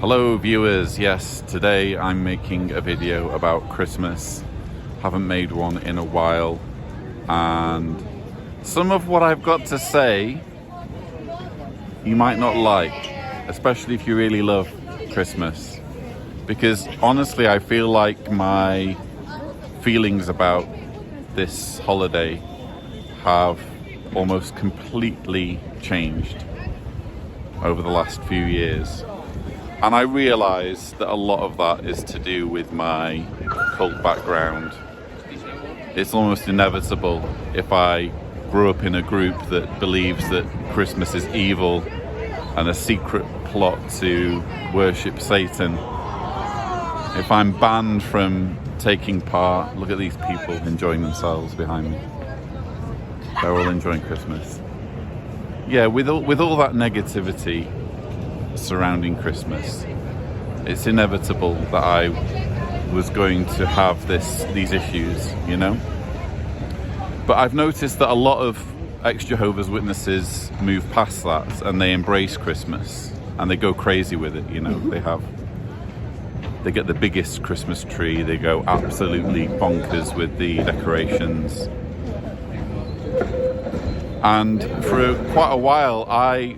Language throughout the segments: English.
Hello viewers, yes, today I'm making a video about Christmas. Haven't made one in a while, and some of what I've got to say you might not like, especially if you really love Christmas, because honestly I feel like my feelings about this holiday have almost completely changed over the last few years. And I realise that a lot of that is to do with my cult background. It's almost inevitable if I grew up in a group that believes that Christmas is evil and a secret plot to worship Satan. If I'm banned from taking part, look at these people enjoying themselves behind me. They're all enjoying Christmas. Yeah, with all that negativity surrounding Christmas, it's inevitable that I was going to have these issues, you know. But I've noticed that a lot of ex-Jehovah's Witnesses move past that and they embrace Christmas and they go crazy with it, you know. They get the biggest Christmas tree, they go absolutely bonkers with the decorations. And for quite a while I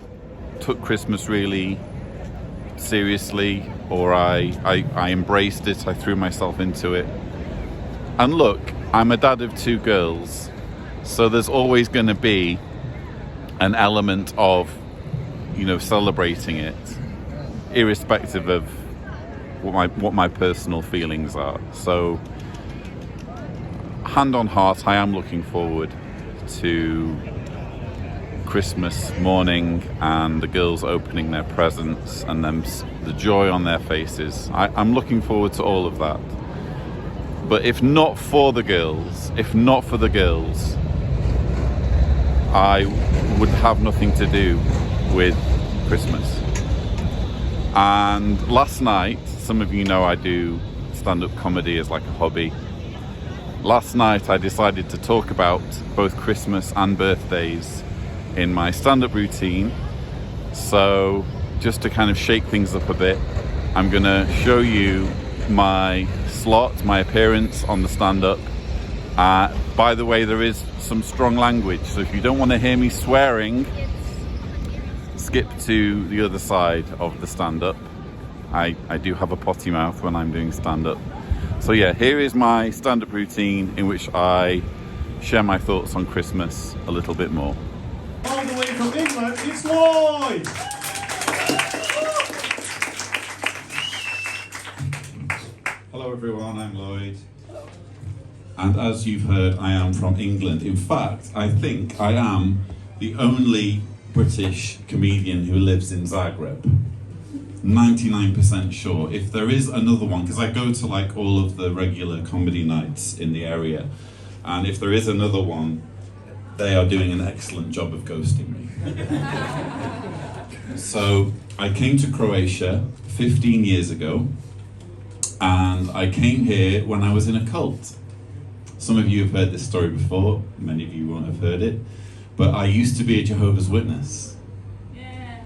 took Christmas really seriously, or I embraced it, I threw myself into it. And look, I'm a dad of two girls, so there's always going to be an element of, you know, celebrating it, irrespective of what my personal feelings are. So, hand on heart, I am looking forward to Christmas morning and the girls opening their presents and then the joy on their faces. I'm looking forward to all of that. But if not for the girls, I would have nothing to do with Christmas. And last night, some of you know I do stand-up comedy as like a hobby. Last night I decided to talk about both Christmas and birthdays in my stand-up routine. So just to kind of shake things up a bit, I'm gonna show you my slot, my appearance on the stand-up. By the way, there is some strong language, so if you don't want to hear me swearing, skip to the other side of the stand-up. I do have a potty mouth when I'm doing stand-up. So yeah, here is my stand-up routine in which I share my thoughts on Christmas a little bit more. All the way from England, it's Lloyd! Hello everyone, I'm Lloyd. And as you've heard, I am from England. In fact, I think I am the only British comedian who lives in Zagreb. 99% sure. If there is another one, because I go to like all of the regular comedy nights in the area, and if there is another one, they are doing an excellent job of ghosting me. So I came to Croatia 15 years ago, and I came here when I was in a cult. Some of you have heard this story before, many of you won't have heard it, but I used to be a Jehovah's Witness. Yeah.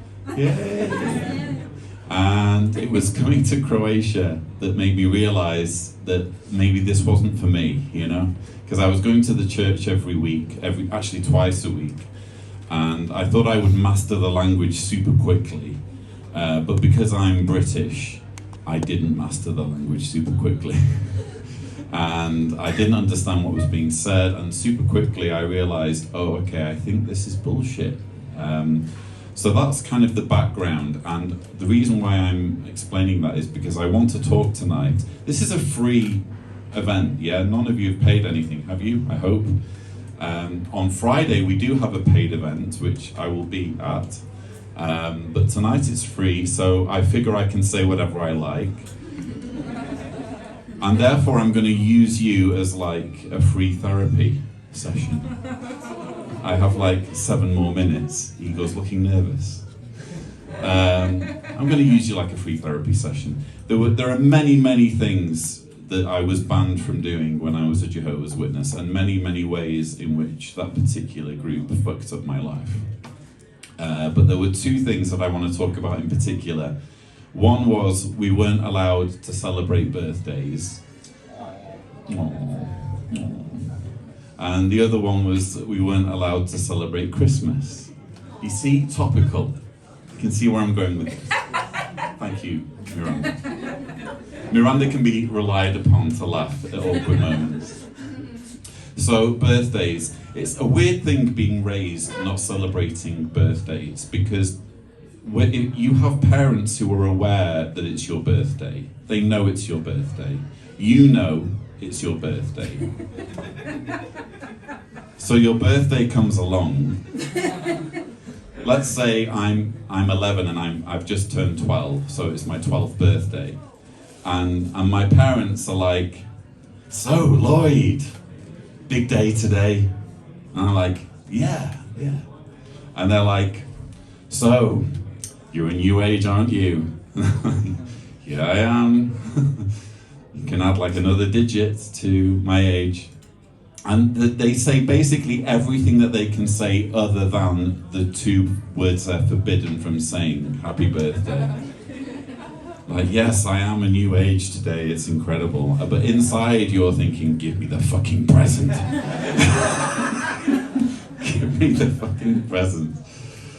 And it was coming to Croatia that made me realize that maybe this wasn't for me, you know? Because I was going to the church every week, actually twice a week, and I thought I would master the language super quickly, but because I'm British, I didn't master the language super quickly. And I didn't understand what was being said, and super quickly I realized, oh, okay, I think this is bullshit. So that's kind of the background, and the reason why I'm explaining that is because I want to talk tonight. This is a free event, yeah? None of you have paid anything, have you? I hope. On Friday we do have a paid event, which I will be at, but tonight it's free, so I figure I can say whatever I like. And therefore I'm going to use you as like a free therapy session. I have like 7 more minutes. Ego's looking nervous. I'm going to use you like a free therapy session. There are many things that I was banned from doing when I was a Jehovah's Witness, and many ways in which that particular group fucked up my life. But there were 2 things that I want to talk about in particular. One was we weren't allowed to celebrate birthdays. Aww. And the other one was that we weren't allowed to celebrate Christmas. You see, topical. You can see where I'm going with this. Thank you, Miranda. Miranda can be relied upon to laugh at awkward moments. So, birthdays. It's a weird thing being raised not celebrating birthdays, because you have parents who are aware that it's your birthday. They know it's your birthday. You know it's your birthday. So your birthday comes along. Let's say I'm 11 and I've just turned 12, so it's my 12th birthday. And my parents are like, "So, Lloyd, big day today?" And I'm like, yeah. And they're like, "So, you're a new age, aren't you?" "Yeah, I am." "You can add like another digit to my age." And they say basically everything that they can say other than the two words they're forbidden from saying, "Happy birthday." Like, yes, I am a new age today, it's incredible. But inside you're thinking, give me the fucking present. Give me the fucking present.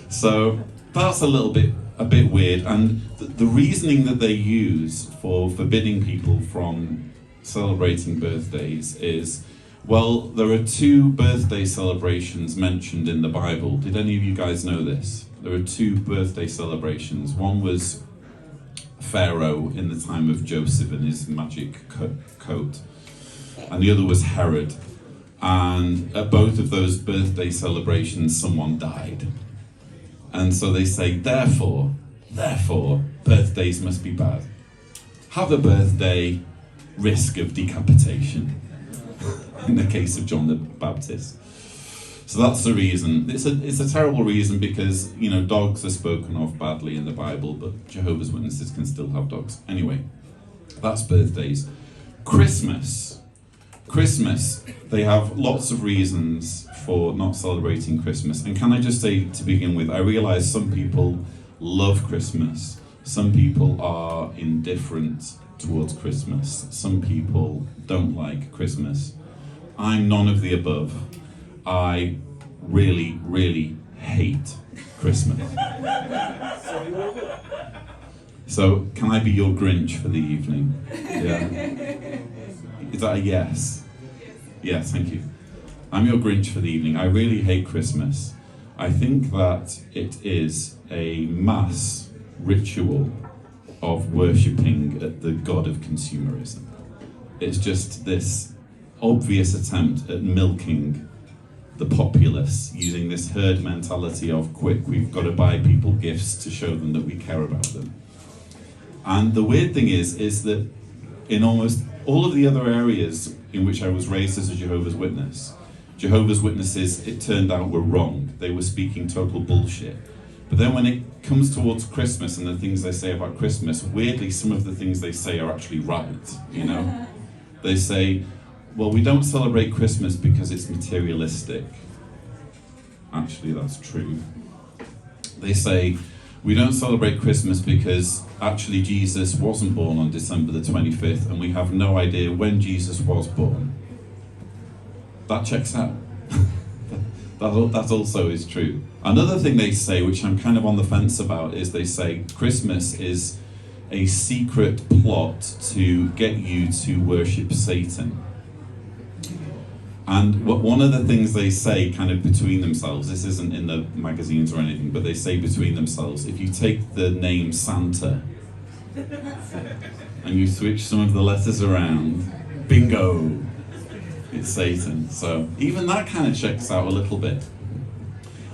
So that's a bit weird. And the reasoning that they use for forbidding people from celebrating birthdays is, well, there are two birthday celebrations mentioned in the Bible. Did any of you guys know this? There are two birthday celebrations. One was Pharaoh in the time of Joseph and his magic coat, and the other was Herod. And at both of those birthday celebrations, someone died. And so they say, therefore, birthdays must be bad. Have a birthday, risk of decapitation. In the case of John the Baptist. So that's the reason. It's a terrible reason because, dogs are spoken of badly in the Bible, but Jehovah's Witnesses can still have dogs. Anyway, that's birthdays. Christmas, they have lots of reasons for not celebrating Christmas. And can I just say, to begin with, I realize some people love Christmas. Some people are indifferent towards Christmas. Some people don't like Christmas. I'm none of the above. I really, really hate Christmas. So, can I be your Grinch for the evening? Yeah. Is that a yes? Yes, thank you. I'm your Grinch for the evening. I really hate Christmas. I think that it is a mass ritual of worshipping the god of consumerism. It's just this obvious attempt at milking the populace using this herd mentality of quick, we've got to buy people gifts to show them that we care about them. And the weird thing is that in almost all of the other areas in which I was raised as a Jehovah's Witnesses, it turned out, were wrong. They were speaking total bullshit. But then when it comes towards Christmas and the things they say about Christmas, weirdly some of the things they say are actually right, They say, well, we don't celebrate Christmas because it's materialistic. Actually, that's true. They say, we don't celebrate Christmas because actually Jesus wasn't born on December the 25th and we have no idea when Jesus was born. That checks out. That also is true. Another thing they say, which I'm kind of on the fence about, is they say Christmas is a secret plot to get you to worship Satan. And one of the things they say kind of between themselves, this isn't in the magazines or anything, but they say between themselves, if you take the name Santa and you switch some of the letters around, bingo, it's Satan. So even that kind of checks out a little bit.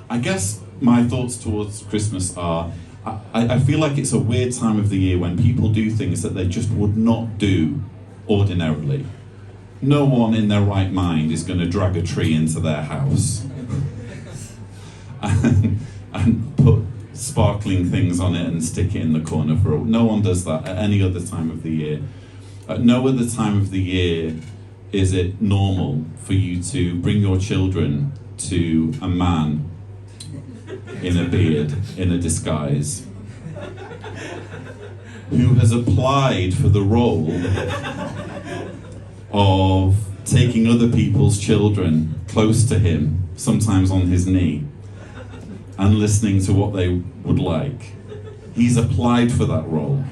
I guess my thoughts towards Christmas are, I feel like it's a weird time of the year when people do things that they just would not do ordinarily. No one in their right mind is going to drag a tree into their house and put sparkling things on it and stick it in the corner no one does that at any other time of the year. At no other time of the year is it normal for you to bring your children to a man in a beard, in a disguise, who has applied for the role of taking other people's children close to him, sometimes on his knee, and listening to what they would like. He's applied for that role.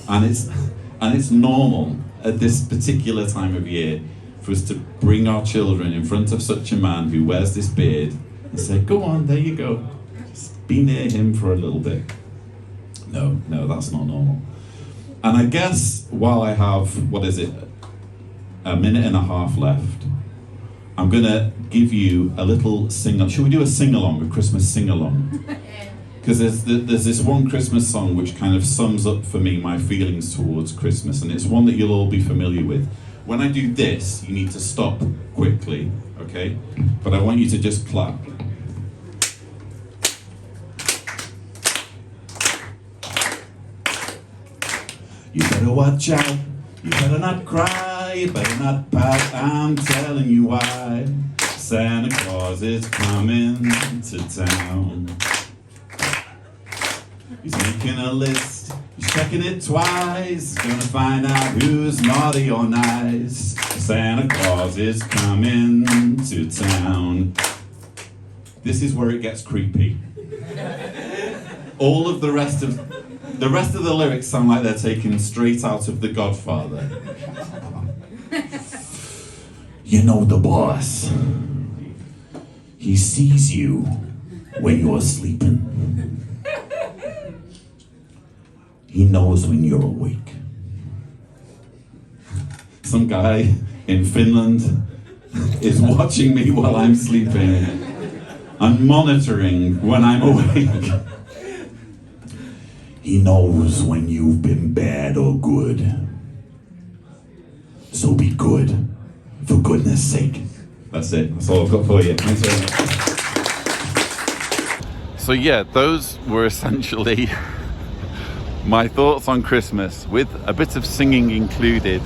And it's normal at this particular time of year for us to bring our children in front of such a man who wears this beard and say, go on, there you go. Just be near him for a little bit. No, that's not normal. And I guess while I have, a minute and a half left, I'm gonna give you a little sing-along. Should we do a sing-along, a Christmas sing-along? Because there's this one Christmas song which kind of sums up for me my feelings towards Christmas, and it's one that you'll all be familiar with. When I do this, you need to stop quickly, okay? But I want you to just clap. You better watch out, you better not cry, you better not pout, I'm telling you why. Santa Claus is coming to town. He's making a list, he's checking it twice, he's gonna find out who's naughty or nice. Santa Claus is coming to town. This is where it gets creepy. All of the rest of the lyrics sound like they're taken straight out of The Godfather. You know the boss. He sees you when you're sleeping. He knows when you're awake. Some guy in Finland is watching me while I'm sleeping and monitoring when I'm awake. He knows when you've been bad or good. So be good, for goodness sake. That's it. That's all I've got for you. Thanks very much. So yeah, those were essentially my thoughts on Christmas, with a bit of singing included.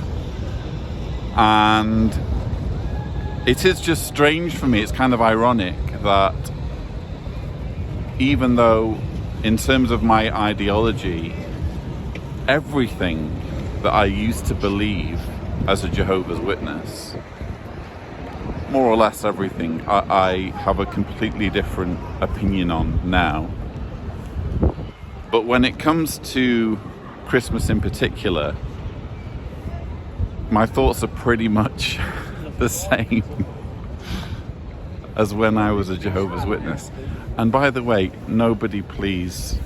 And it is just strange for me, it's kind of ironic that even though in terms of my ideology, everything that I used to believe as a Jehovah's Witness, more or less everything, I have a completely different opinion on now. But when it comes to Christmas in particular, my thoughts are pretty much the same as when I was a Jehovah's Witness. And by the way, nobody please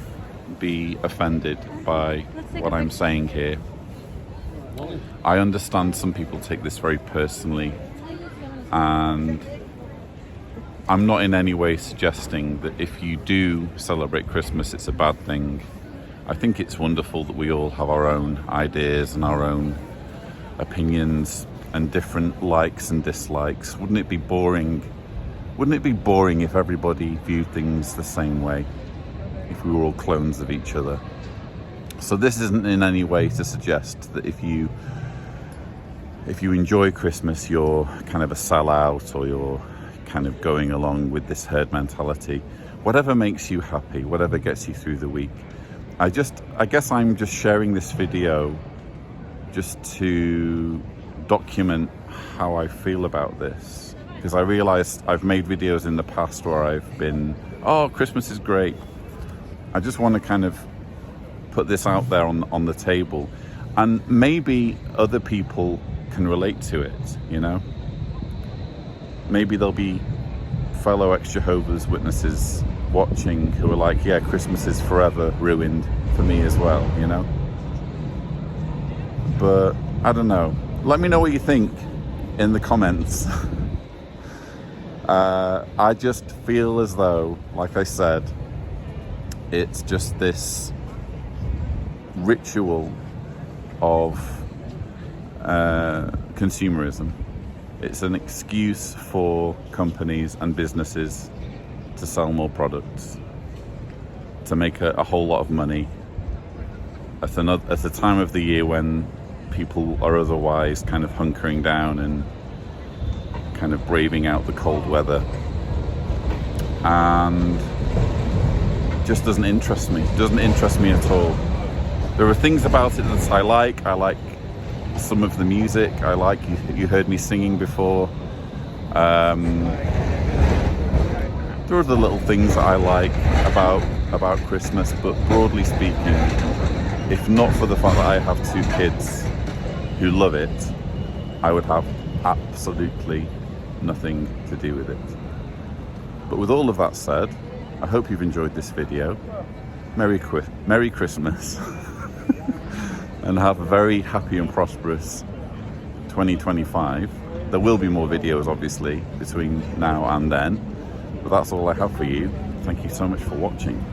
be offended by what I'm saying here. I understand some people take this very personally, and I'm not in any way suggesting that if you do celebrate Christmas, it's a bad thing. I think it's wonderful that we all have our own ideas and our own opinions and different likes and dislikes. Wouldn't it be boring? Wouldn't it be boring if everybody viewed things the same way? If we were all clones of each other? So this isn't in any way to suggest that if you enjoy Christmas, you're kind of a sellout, or you're kind of going along with this herd mentality. Whatever makes you happy, whatever gets you through the week. I guess I'm just sharing this video just to document how I feel about this, because I realized I've made videos in the past where I've been, oh, Christmas is great. I just want to kind of put this out there on the table, and maybe other people can relate to it, you know? Maybe there'll be fellow ex-Jehovah's Witnesses watching who are like, yeah, Christmas is forever ruined for me as well, you know? But I don't know. Let me know what you think in the comments. I just feel as though, like I said, it's just this ritual of consumerism. It's an excuse for companies and businesses to sell more products, to make a whole lot of money at a time of the year when people are otherwise kind of hunkering down and kind of braving out the cold weather, and just doesn't interest me at all. There are things about it that I like. I like some of the music. I like, you heard me singing before. There are the little things that I like about Christmas, but broadly speaking, if not for the fact that I have 2 kids who love it, I would have absolutely nothing to do with it. But with all of that said, I hope you've enjoyed this video. Merry Christmas and have a very happy and prosperous 2025. There will be more videos obviously between now and then, but that's all I have for you. Thank you so much for watching.